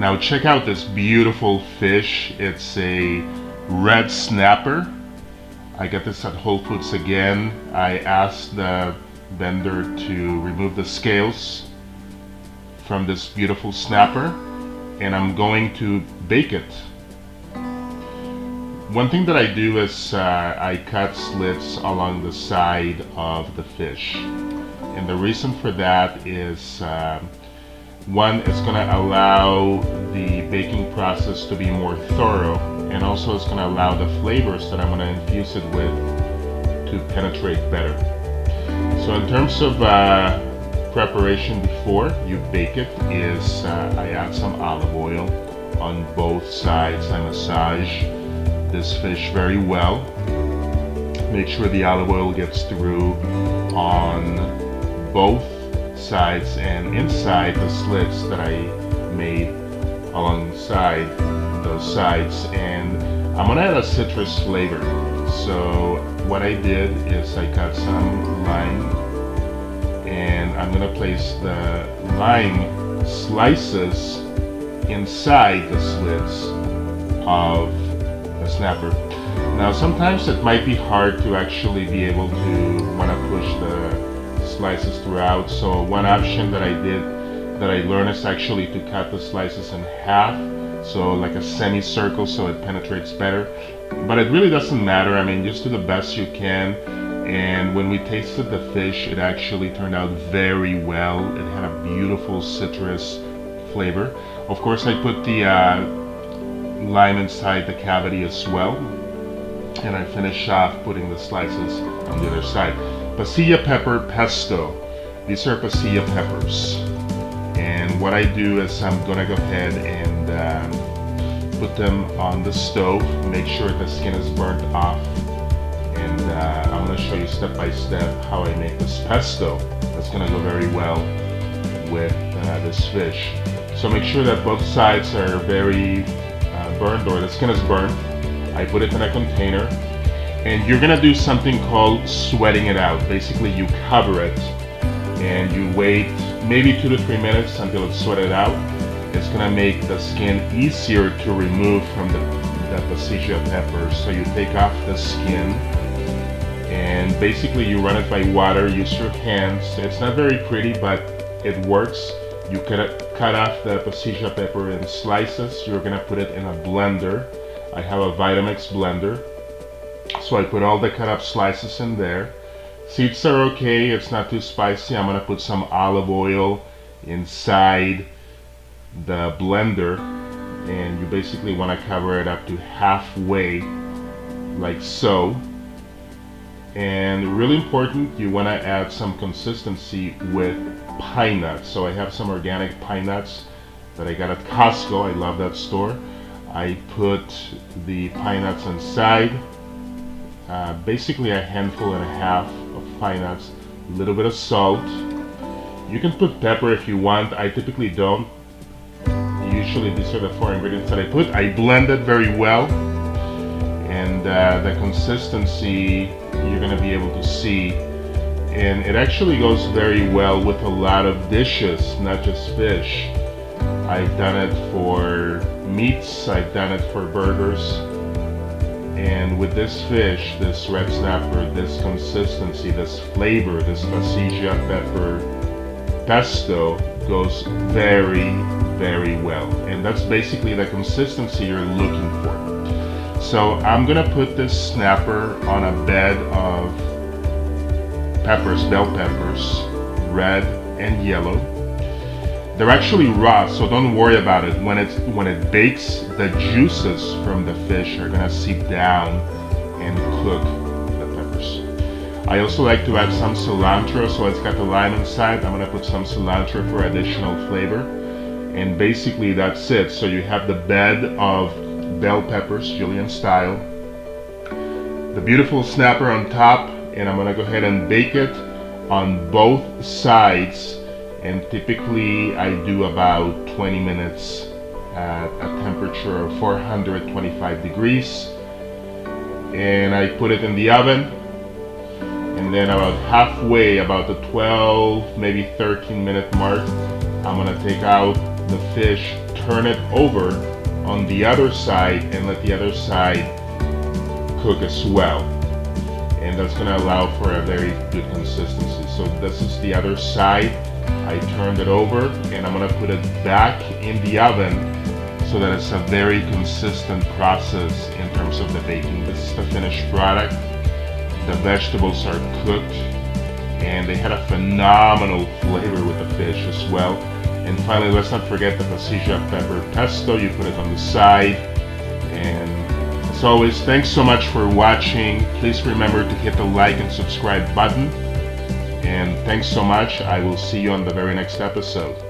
Now check out this beautiful fish. It's a red snapper. I got this at Whole Foods again. I asked the vendor to remove the scales from this beautiful snapper, and I'm going to bake it. One thing that I do is I cut slits along the side of the fish, and the reason for that is one, it's going to allow the baking process to be more thorough, and also it's going to allow the flavors that I'm going to infuse it with to penetrate better. So in terms of preparation before you bake it is I add some olive oil on both sides. I massage this fish very well. Make sure the olive oil gets through on both sides and inside the slits that I made alongside those sides, and I'm gonna add a citrus flavor. So what I did is I cut some lime, and I'm gonna place the lime slices inside the slits of the snapper. Now sometimes it might be hard to actually be able to want to push the slices throughout, so one option that I learned is actually to cut the slices in half, so like a semicircle, so it penetrates better. But it really doesn't matter. I mean, just do the best you can. And when we tasted the fish, it actually turned out very well. It had a beautiful citrus flavor. Of course, I put the lime inside the cavity as well, and I finish off putting the slices on the other side. Pasilla pepper pesto. These are pasilla peppers, and what I do is I'm gonna go ahead and put them on the stove. Make sure the skin is burnt off, and I'm gonna show you step by step how I make this pesto. That's gonna go very well with this fish. So make sure that both sides are very burned, or the skin is burnt. I put it in a container, and you're gonna do something called sweating it out. Basically, you cover it and you wait maybe 2 to 3 minutes until it's sweated out. It's gonna make the skin easier to remove from the pasilla peppers. So you take off the skin, and basically you run it by water. Use your hands. It's not very pretty, but it works. You cut off the pasilla pepper in slices. You're gonna put it in a blender. I have a Vitamix blender, so I put all the cut up slices in there. Seeds are okay, it's not too spicy. I'm gonna put some olive oil inside the blender, and you basically want to cover it up to halfway, like so. And really important, you want to add some consistency with pine nuts. So I have some organic pine nuts that I got at Costco. I love that store. I put the pine nuts inside, basically a handful and a half of pine nuts, a little bit of salt. You can put pepper if you want. I typically don't. Usually these are the 4 ingredients that I put. I blend it very well, and the consistency you're going to be able to see, and it actually goes very well with a lot of dishes, not just fish. I've done it for meats, I've done it for burgers, and with this fish, this red snapper, this consistency, this flavor, this pasilla pepper pesto goes very, very well. And that's basically the consistency you're looking for. So I'm gonna put this snapper on a bed of peppers, bell peppers, red and yellow. They're actually raw, so don't worry about it. When it bakes, the juices from the fish are gonna seep down and cook the peppers. I also like to add some cilantro, so it's got the lime inside. I'm gonna put some cilantro for additional flavor. And basically that's it. So you have the bed of bell peppers, julienne style, the beautiful snapper on top, and I'm gonna go ahead and bake it on both sides. And typically I do about 20 minutes at a temperature of 425 degrees, and I put it in the oven, and then about halfway, about the 12 maybe 13 minute mark, I'm gonna take out the fish, turn it over on the other side and let the other side cook as well. And that's going to allow for a very good consistency. So this is the other side. I turned it over and I'm going to put it back in the oven so that it's a very consistent process in terms of the baking. This is the finished product. The vegetables are cooked and they had a phenomenal flavor with the fish as well. And finally, let's not forget the pasilla pepper pesto. You put it on the side. And as always, thanks so much for watching. Please remember to hit the like and subscribe button. And thanks so much. I will see you on the very next episode.